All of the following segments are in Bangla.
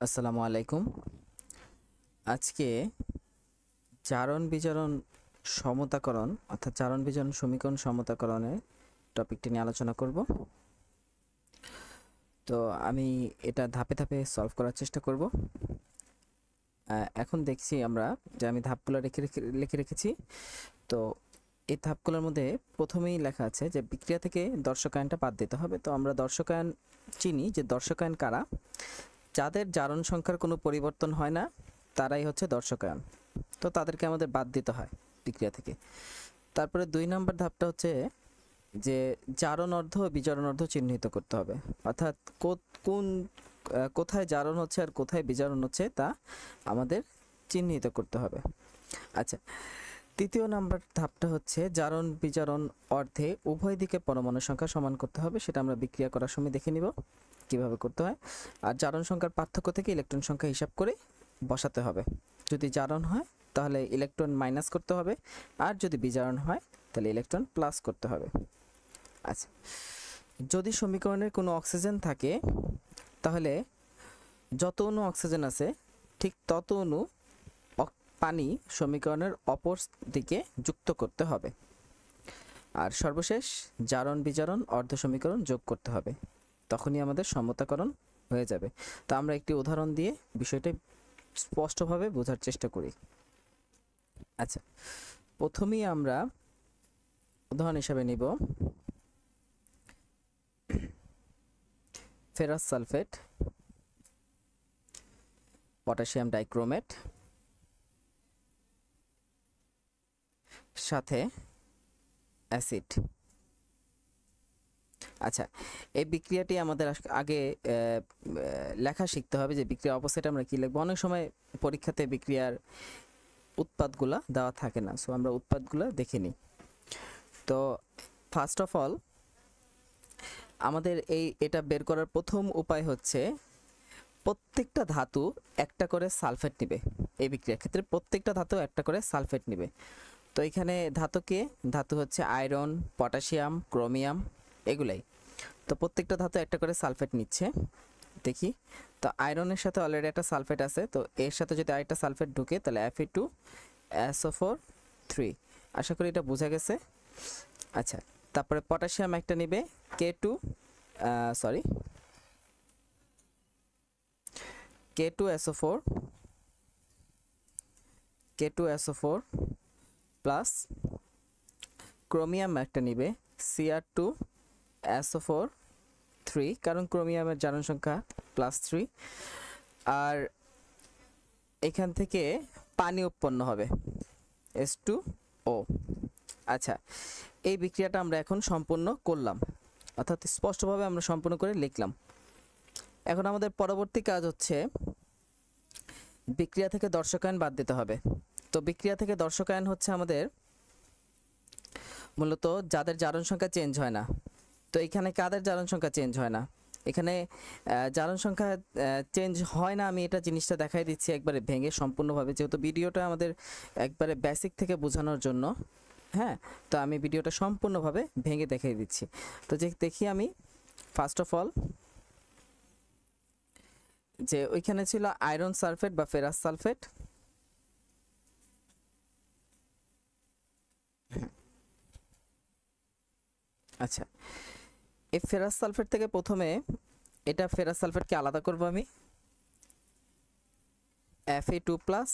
আসসালামু আলাইকুম। আজকে জারণ বিজারণ সমতাকরণ অর্থাৎ জারণ বিজারণ সমীকরণ সমতাকরণের টপিকটি নিয়ে আলোচনা করব। তো আমি এটা ধাপে ধাপে সলভ করার চেষ্টা করব। এখন দেখছি আমরা যে আমি ধাপগুলো লিখে রেখেছি। তো এই ধাপগুলোর মধ্যে প্রথমেই লেখা আছে যে বিক্রিয়া থেকে দর্শকায়নটা বাদ দিতে হবে। তো আমরা দর্শকায়ন চিনি যে দর্শকায়ন কারা, যাদের জারণ সংখ্যার কোনো পরিবর্তন হয় না তারাই হচ্ছে দর্শকায়ন। তো তাদেরকে আমাদের বাদ দিতে হয় বিক্রিয়া থেকে। তারপরে 2 নম্বর ধাপটা হচ্ছে যে জারণ অর্ধ ও বিজারণ অর্ধ চিহ্নিত করতে হবে, অর্থাৎ কোন কোথায় জারণ হচ্ছে আর কোথায় বিজারণ হচ্ছে তা আমাদের চিহ্নিত করতে হবে। আচ্ছা, 3য় নাম্বার ধাপটা হচ্ছে জারণ বিজারণ অর্ধে উভয় দিকে পরমাণু সংখ্যা সমান করতে হবে। সেটা আমরা বিক্রিয়া করার সময় দেখে নিব কিভাবে করতে হয়। আর জারণ সংখ্যার পার্থক্য থেকে ইলেকট্রন সংখ্যা হিসাব করে বসাতে হবে। যদি জারণ হয় তাহলে ইলেকট্রন মাইনাস করতে হবে, আর যদি বিজারণ হয় তাহলে ইলেকট্রন প্লাস করতে হবে। আচ্ছা, যদি সমীকরণের কোনো অক্সিজেন থাকে তাহলে যত অণু অক্সিজেন আছে ঠিক তত অণু পানি সমীকরণের অপর দিকে যুক্ত করতে হবে। আর সর্বশেষ জারণ বিজারণ অর্ধ সমীকরণ যোগ করতে হবে, তখনই আমাদের সমতাকরণ হয়ে যাবে। তো আমরা একটি উদাহরণ দিয়ে বিষয়টি স্পষ্টভাবে বোঝার চেষ্টা করি। আচ্ছা, প্রথমেই আমরা উদাহরণ হিসাবে নিব ফেরাস সালফেট, পটাশিয়াম ডাইক্রোমেট সাথে অ্যাসিড। আচ্ছা, এই বিক্রিয়াটি আমাদের আগে লেখা শিখতে হবে যে বিক্রিয়া অপোজিট আমরা কি লিখব। অনেক সময় পরীক্ষাতে বিক্রিয়ার উৎপাদগুলা দেওয়া থাকে না, সো আমরা উৎপাদগুলা দেখে নিই। তো ফার্স্ট অফ অল আমাদের এটা বের করার প্রথম উপায় হচ্ছে প্রত্যেকটা ধাতু একটা করে সালফেট নেবে। এই বিক্রিয়ার ক্ষেত্রে প্রত্যেকটা ধাতু একটা করে সালফেট নেবে। তো এখানে ধাতু হচ্ছে আয়রন, পটাশিয়াম, ক্রোমিয়াম, এগুলাই। তো প্রত্যেকটা ধাতু একটা করে সালফেট নিচ্ছে। দেখি, তো আয়রনের সাথে অলরেডি একটা সালফেট আছে, তো এর সাথে যদি আরেকটা সালফেট ঢুকে তাহলে Fe2SO4 3। আশা করি এটা বোঝা গেছে। আচ্ছা, তারপরে পটাশিয়াম একটা নেবে K2SO4 প্লাস ক্রোমিয়াম একটা নিবে Cr2SO4 3, কারণ ক্রোমিয়ামের জারণ সংখ্যা +3। আর এখান থেকে পানি উৎপন্ন হবে H2O। আচ্ছা, এই বিক্রিয়াটা আমরা এখন সম্পূর্ণ করলাম, অর্থাৎ স্পষ্টভাবে আমরা সম্পূর্ণ করে লিখলাম। এখন আমাদের পরবর্তী কাজ হচ্ছে বিক্রিয়া থেকে দর্শকায়ন বাদ দিতে হবে। তো বিক্রিয়া থেকে দর্শকায়ন হচ্ছে আমাদের মূলত যাদের জারণ সংখ্যা চেঞ্জ হয় না। তো এখানে কাদের জারণ সংখ্যা চেঞ্জ হয় না, এখানে জারণ সংখ্যা চেঞ্জ হয় না, আমি এটা জিনিসটা দেখাই দিচ্ছি একবারে ভেঙে সম্পূর্ণভাবে, যেহেতু ভিডিওটা আমাদের একবারে বেসিক থেকে বোঝানোর জন্য। হ্যাঁ, তো আমি ভিডিওটা সম্পূর্ণভাবে ভেঙে দেখাই দিচ্ছি। তো দেখি আমি ফার্স্ট অফ অল যে ওইখানে ছিল আয়রন সালফেট বা ফেরাস সালফেট। আচ্ছা, এই ফেরাস সালফেট থেকে প্রথমে এটা ফেরাস সালফেটকে আলাদা করব আমি। Fe2 plus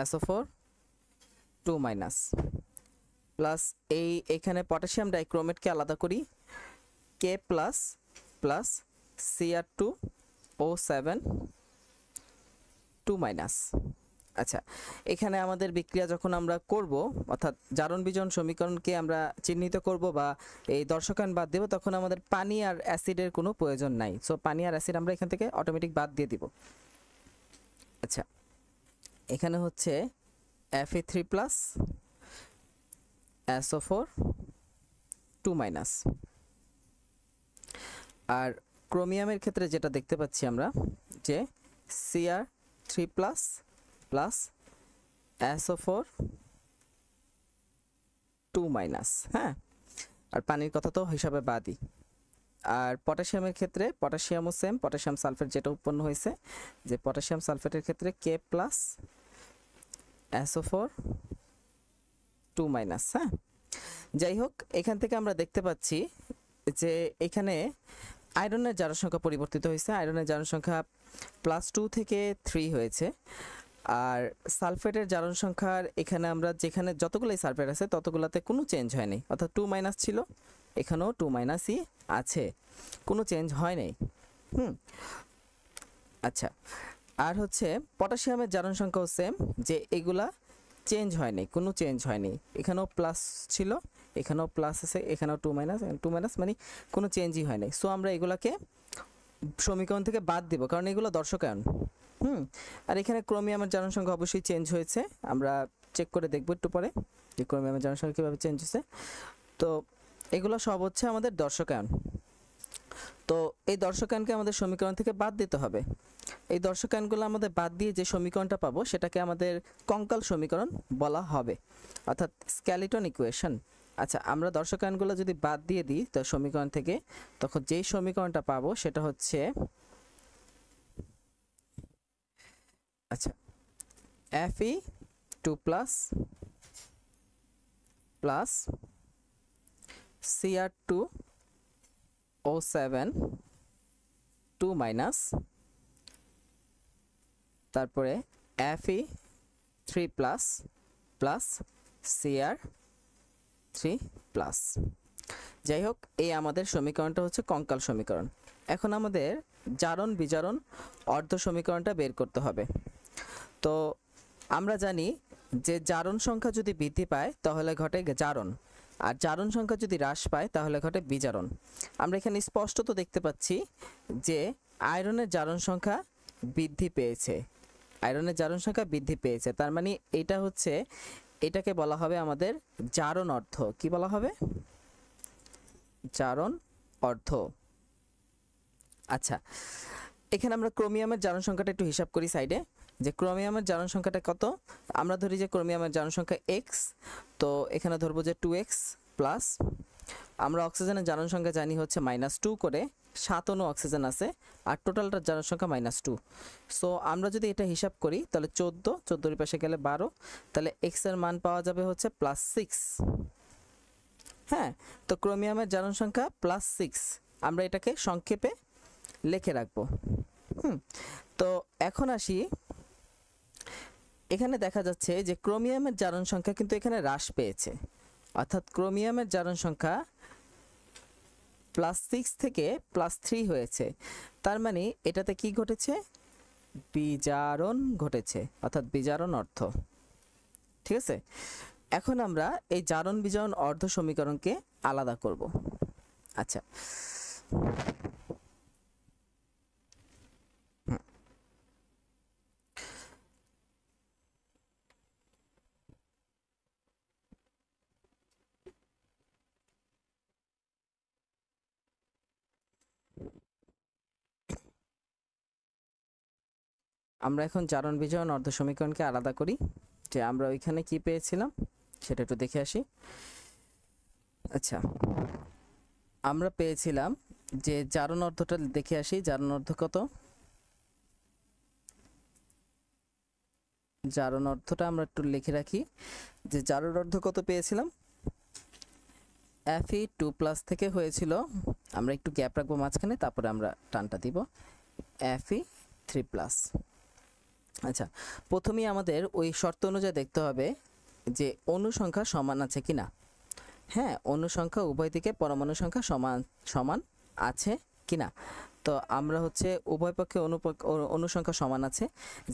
SO4 2 minus plus এখানে পটাশিয়াম ডাইক্রোমেটকে আলাদা করি K প্লাস Cr2O7 2 মাইনাস। আচ্ছা, এখানে আমাদের বিক্রিয়া যখন আমরা করব, অর্থাৎ জারণ বিজারণ সমীকরণকে আমরা চিহ্নিত করব বা এই দর্শকায়ন বাদ দেব, তখন আমাদের পানি আর অ্যাসিডের কোনো প্রয়োজন নাই। সো পানি আর অ্যাসিড আমরা এখান থেকে অটোমেটিক বাদ দিয়ে দিব। আচ্ছা, এখানে হচ্ছে Fe3 প্লাস SO4 2 মাইনাস। আর ক্রোমিয়ামের ক্ষেত্রে যেটা দেখতে পাচ্ছি আমরা যে Cr3 প্লাস SO4 2 মাইনাস। হ্যাঁ, আর পানির কথা তো হিসাবে বাদই। আর পটাশিয়ামের ক্ষেত্রে পটাশিয়ামও সেম, পটাশিয়াম সালফেট যেটা উৎপন্ন হয়েছে, যে পটাশিয়াম সালফেটের ক্ষেত্রে K প্লাস SO4 2 মাইনাস। হ্যাঁ, যাই হোক, এখান থেকে আমরা দেখতে পাচ্ছি যে এখানে আয়রনের জারণ সংখ্যা পরিবর্তিত হয়েছে। আয়রনের জারণ সংখ্যা +2 থেকে 3 হয়েছে। আর সালফেটের জারণ সংখ্যার এখানে আমরা যেখানে যতগুলোই সালফেট আছে ততগুলোতে কোনো চেঞ্জ হয়নি, অর্থাৎ 2 মাইনাস ছিল, এখানেও 2 মাইনাসই আছে, কোনো চেঞ্জ হয় নাই। আচ্ছা, আর হচ্ছে পটাশিয়ামের জারণ সংখ্যাও সেম, যে এগুলা চেঞ্জ হয়নি, কোনো চেঞ্জ হয়নি, এখানেও প্লাস ছিল, এখানেও প্লাস আছে, এখানেও 2 মাইনাস, মানে কোনো চেঞ্জই হয়নি। সো আমরা এগুলাকে সমীকরণ থেকে বাদ দিব, কারণ এগুলো দর্শকায়ন। আর এখানে ক্রোমিয়ামের জারণ সংখ্যা অবশ্যই চেঞ্জ হয়েছে, আমরা চেক করে দেখব একটু পরে যে ক্রোমিয়ামের জারণ সংখ্যা কীভাবে চেঞ্জ হয়েছে। তো এগুলো সব হচ্ছে আমাদের দর্শকায়ন। তো এই দর্শকায়নকে আমাদের সমীকরণ থেকে বাদ দিতে হবে। এই দর্শকায়নগুলো আমাদের বাদ দিয়ে যে সমীকরণটা পাবো সেটাকে আমাদের কঙ্কাল সমীকরণ বলা হবে, অর্থাৎ স্কেলিটন ইকুয়েশন। আচ্ছা, আমরা দর্শকায়নগুলো যদি বাদ দিয়ে দিই তো সমীকরণ থেকে, তখন যেই সমীকরণটা পাবো সেটা হচ্ছে, আচ্ছা, Fe2 প্লাস Cr2O7 2 মাইনাস, তারপরে Fe3 প্লাস Cr3 প্লাস। যাই হোক, এই আমাদের সমীকরণটা হচ্ছে কঙ্কাল সমীকরণ। এখন আমাদের জারণ বিজারণ অর্ধ সমীকরণটা বের করতে হবে। তো আমরা জানি যে জারণ সংখ্যা যদি বৃদ্ধি পায় তাহলে ঘটে জারণ, আর জারণ সংখ্যা যদি হ্রাস পায় তাহলে ঘটে বিজারণ। আমরা এখানে স্পষ্টত দেখতে পাচ্ছি যে আয়রনের জারণ সংখ্যা বৃদ্ধি পেয়েছে, আয়রনের জারণ সংখ্যা বৃদ্ধি পেয়েছে, তার মানে এটা হচ্ছে, এটাকে বলা হবে আমাদের জারণ অর্ধ। কি বলা হবে? জারণ অর্ধ। আচ্ছা, এখানে আমরা ক্রোমিয়ামের জারণ সংখ্যাটা একটু হিসাব করি সাইডে, যে ক্রোমিয়ামের জারণ সংখ্যাটা কত। আমরা ধরি যে ক্রোমিয়ামের জারণ সংখ্যা x, তো এখানে ধরবো যে 2x প্লাস, আমরা অক্সিজেনের জারণ সংখ্যা জানি হচ্ছে -2 করে, 7 অণু অক্সিজেন আছে, আর টোটালটার জারণ সংখ্যা -2। সো আমরা যদি এটা হিসাব করি তাহলে 14 এর পাশে গেলে 12, তাহলে x এর মান পাওয়া যাবে হচ্ছে +6। হ্যাঁ, তো ক্রোমিয়ামের জারণ সংখ্যা +6, আমরা এটাকে সংক্ষেপে লিখে রাখবো। তো এখন আসি, এখানে দেখা যাচ্ছে যে ক্রোমিয়ামের জারণ সংখ্যা কিন্তু এখানে হ্রাস পেয়েছে, অর্থাৎ ক্রোমিয়ামের জারণ সংখ্যা +6 থেকে +3 হয়েছে। তার মানে এটাতে কি ঘটেছে? বিজারণ ঘটেছে, অর্থাৎ বিজারণ অর্ধ। ঠিক আছে, এখন আমরা এই জারণ বিজারণ অর্ধ সমীকরণকে আলাদা করব। আচ্ছা, আমরা এখন জারণ বিজারণ অর্ধ সমীকরণকে আলাদা করি। যে আমরা ওইখানে কি পেয়েছিলাম সেটা একটু দেখে আসি। আচ্ছা, আমরা পেয়েছিলাম যে জারণ অর্ধটা দেখে আসি। জারণ অর্ধ কত? জারণ অর্ধটা আমরা একটু লিখে রাখি, যে জারণ অর্ধ কত পেয়েছিলাম। Fe2+ থেকে হয়েছিল, আমরা একটু গ্যাপ রাখবো মাঝখানে, তারপরে আমরা টানটা দিব Fe3+। আচ্ছা, প্রথমেই আমাদের ওই শর্ত অনুযায়ী দেখতে হবে যে অণু সংখ্যা সমান আছে কিনা। হ্যাঁ, অণু সংখ্যা উভয় দিকে পরমাণু সংখ্যা সমান আছে কিনা। তো আমরা হচ্ছে উভয় পক্ষে অণু সংখ্যা সমান আছে,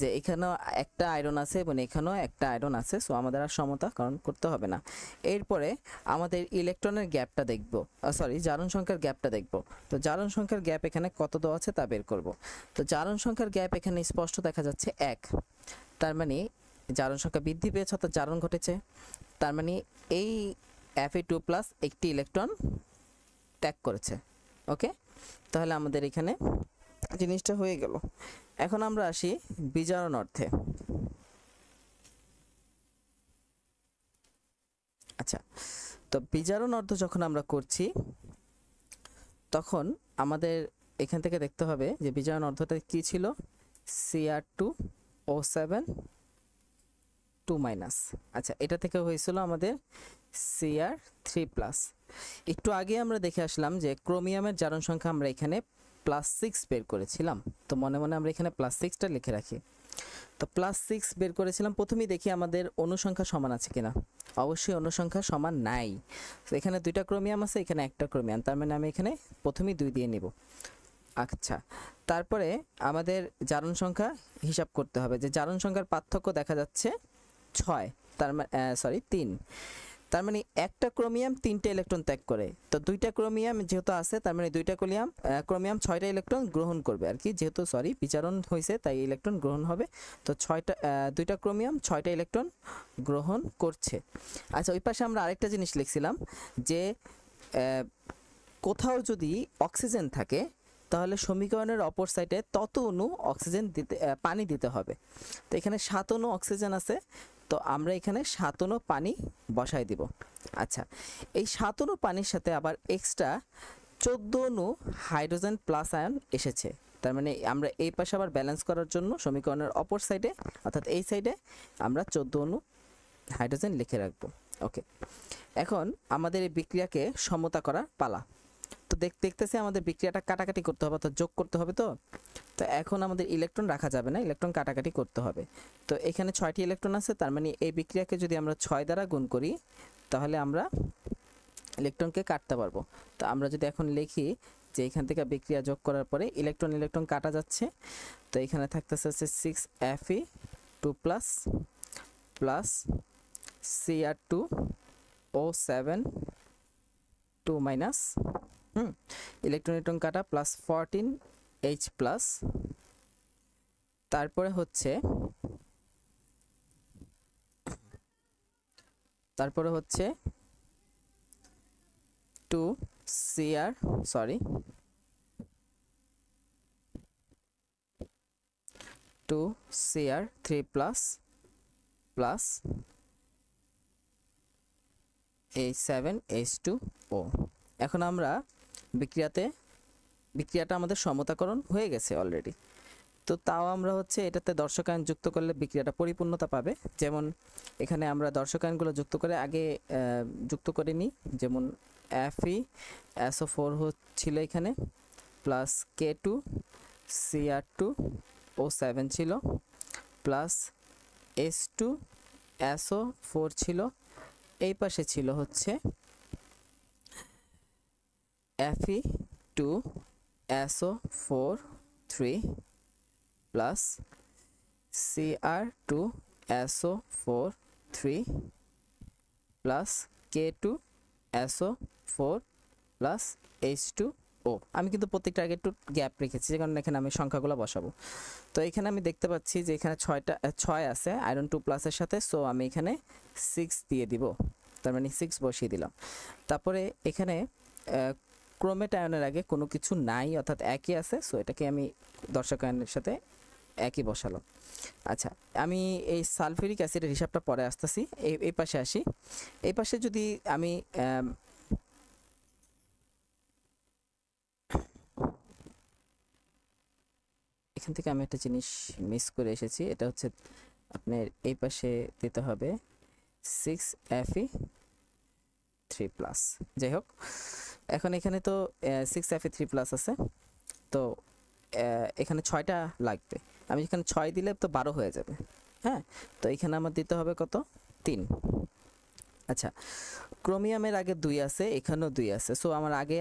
যে এখানেও একটা আয়রন আছে এবং এখানেও একটা আয়রন আছে। সো আমাদের আর সমতাকরণ করতে হবে না। এরপরে আমাদের ইলেকট্রনের গ্যাপটা দেখব, সরি জারণ সংখ্যার গ্যাপটা দেখব। তো জারণ সংখ্যার গ্যাপ এখানে কত দেওয়া আছে তা বের করব। তো জারণ সংখ্যার গ্যাপ এখানে স্পষ্ট দেখা যাচ্ছে 1, তার মানে জারণ সংখ্যা বৃদ্ধি পেয়েছে, অর্থাৎ জারণ ঘটেছে। তার মানে এই Fe2+ একটি ইলেকট্রন ত্যাগ করেছে। ওকে, তাহলে আমাদের এখানে জিনিসটা হয়ে গেল। এখন আমরা আসি বিজারণ অর্ধে। আচ্ছা, তো বিজারণ অর্ধ যখন আমরা করছি তখন আমাদের এখান থেকে দেখতে হবে যে বিজারণ অর্ধটা কি ছিল, Cr2O7 2-। আচ্ছা, এটা থেকে হয়েছিল আমাদের Cr3+। একটু আগে আমরা দেখে আসলাম যে ক্রোমিয়ামের জারণ সংখ্যা আমরা এখানে +6 বের করেছিলাম। তো মনে মনে আমরা এখানে +6টা লিখে রাখি। তো +6 বের করেছিলাম। প্রথমেই দেখি আমাদের অনুসংখ্যা সমান আছে কিনা। অবশ্যই অনুসংখ্যা সমান নাই। তো এখানে 2টা ক্রোমিয়াম আছে, এখানে একটা ক্রোমিয়াম, তার মানে আমি এখানে প্রথমেই 2 দিয়ে নিব। আচ্ছা, তারপরে আমাদের জারণ সংখ্যা হিসাব করতে হবে, যে জারণ সংখ্যার পার্থক্য দেখা যাচ্ছে 6, তার মানে 3। তার মানে একটা ক্রোমিয়াম 3টে ইলেকট্রন ত্যাগ করে। তো 2টা ক্রোমিয়াম যেহেতু আছে, তার মানে 2টা ক্রোমিয়াম 6টা ইলেকট্রন গ্রহণ করবে আর কি, যেহেতু বিচারণ হয়েছে তাই ইলেকট্রন গ্রহণ হবে। তো 2টা ক্রোমিয়াম 6টা ইলেকট্রন গ্রহণ করছে। আচ্ছা, ওই পাশে আমরা আরেকটা জিনিস লিখছিলাম যে কোথাও যদি অক্সিজেন থাকে তাহলে সমীকরণের অপর সাইডে তত অণু অক্সিজেন দিতে পানি দিতে হবে। তো এখানে 7 অণু অক্সিজেন আছে, তো আমরা এখানে 7 অণু পানি বসাই দিব। আচ্ছা, এই 7 অণু পানির সাথে আবার এক্সট্রা 14 অণু হাইড্রোজেন প্লাস আয়ন এসেছে। তার মানে আমরা এই পাশে আবার ব্যালেন্স করার জন্য সমীকরণের অপর সাইডে অর্থাৎ এই সাইডে আমরা 14 অণু হাইড্রোজেন লিখে রাখবো। ওকে, এখন আমাদের এই বিক্রিয়াকে সমতা করার পালা। তো দেখতেছি আমাদের বিক্রিয়াটা কাটাকাটি করতে হবে, অর্থাৎ যোগ করতে হবে। তো এখন আমাদের ইলেকট্রন রাখা যাবে না, ইলেকট্রন কাটাকাটি করতে হবে। তো এখানে 6টি ইলেকট্রন আছে, তার মানে এই বিক্রিয়াকে যদি আমরা 6 দ্বারা গুণ করি তাহলে আমরা ইলেকট্রনকে কাটতে পারবো। তো আমরা যদি এখন লিখি যে এখান থেকে বিক্রিয়া যোগ করার পরে ইলেকট্রন কাটা যাচ্ছে। তো এখানে থাকতেছে 6Fe2+ প্লাস Cr2O7 2-। ইলেকট্রন কাটা প্লাস 14H+। তারপরে হচ্ছে 2Cr3+ প্লাস H7H2O। এখন আমরা বিক্রিয়াটা আমাদের সমতাকরণ হয়ে গেছে অলরেডি। তো তাও আমরা এটাতে দর্শকায়ন যুক্ত করলে বিক্রিয়াটা পরিপূর্ণতা পাবে। যেমন এখানে আমরা দর্শকায়নগুলো যুক্ত করে আগে যুক্ত করে নিই। যেমন FeSO4 ছিল এখানে, প্লাস K2Cr2O7 ছিল, প্লাস H2SO4 ছিল। এই পাশে ছিল Fe2SO4 3 plus Cr2SO4 3 plus K2SO4 plus H2O। আমি কিন্তু প্রত্যেকটা আগে একটু গ্যাপ রেখেছি, কারণ এখানে আমি সংখ্যাগুলো বসাবো। তো এখানে আমি দেখতে পাচ্ছি যে এখানে 6 আছে আয়রন 2+ এর সাথে, সো আমি এখানে 6 দিয়ে দিব, তার মানে 6 বসিয়ে দিলাম। তারপরে এখানে ক্রোমেট আয়নের আগে কোনো কিছু নাই, অর্থাৎ একই আছে, সো এটাকে আমি দর্শকায়নের সাথে একই বসালাম। আচ্ছা, আমি এই সালফিউরিক অ্যাসিডের হিসাবটা পরে আসতেছি। এই পাশে আসি। এই পাশে যদি আমি এখান থেকে আমি একটা জিনিস মিস করে এসেছি, এটা আপনার এই পাশে দিতে হবে 6Fe3+। যাই হোক, এখন এখানে তো 6Fe3+ আছে, তো এখানে 6টা লাগবে। আমি এখানে 6 দিলে তো 12 হয়ে যাবে। হ্যাঁ, তো এখানে আমার দিতে হবে কত, 3। আচ্ছা, ক্রোমিয়ামের আগে 2 আছে, এখানেও 2 আছে, সো আমার আগে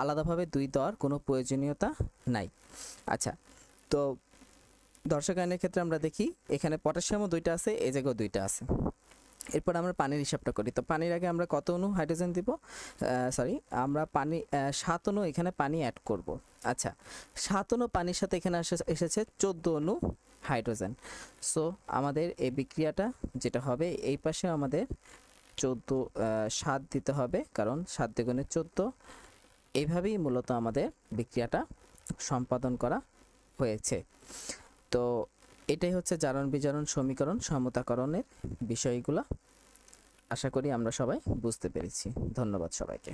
আলাদাভাবে 2 দেওয়ার কোনো প্রয়োজনীয়তা নাই। আচ্ছা, তো দর্শকায়নের ক্ষেত্রে আমরা দেখি এখানে পটাশিয়ামও 2টা আছে, এই জায়গাও 2টা আছে। এরপর আমরা পানির হিসাবটা করি। তো পানির আগে আমরা কত অণু হাইড্রোজেন দিব, আমরা 7 অণু এখানে পানি অ্যাড করব। আচ্ছা, 7 অণু পানির সাথে এখানে এসেছে 14 অণু হাইড্রোজেন। সো আমাদের এই বিক্রিয়াটা যেটা হবে, এই পাশে আমাদের 7 দিতে হবে, কারণ 7 দ্বিগুণে 14। এইভাবেই মূলত আমাদের বিক্রিয়াটা সম্পাদন করা হয়েছে। তো এটাই জারণ বিজারণ সমীকরণ সমতাকরণের বিষয়গুলো। আশা করি আমরা সবাই বুঝতে পেরেছি। ধন্যবাদ সবাইকে।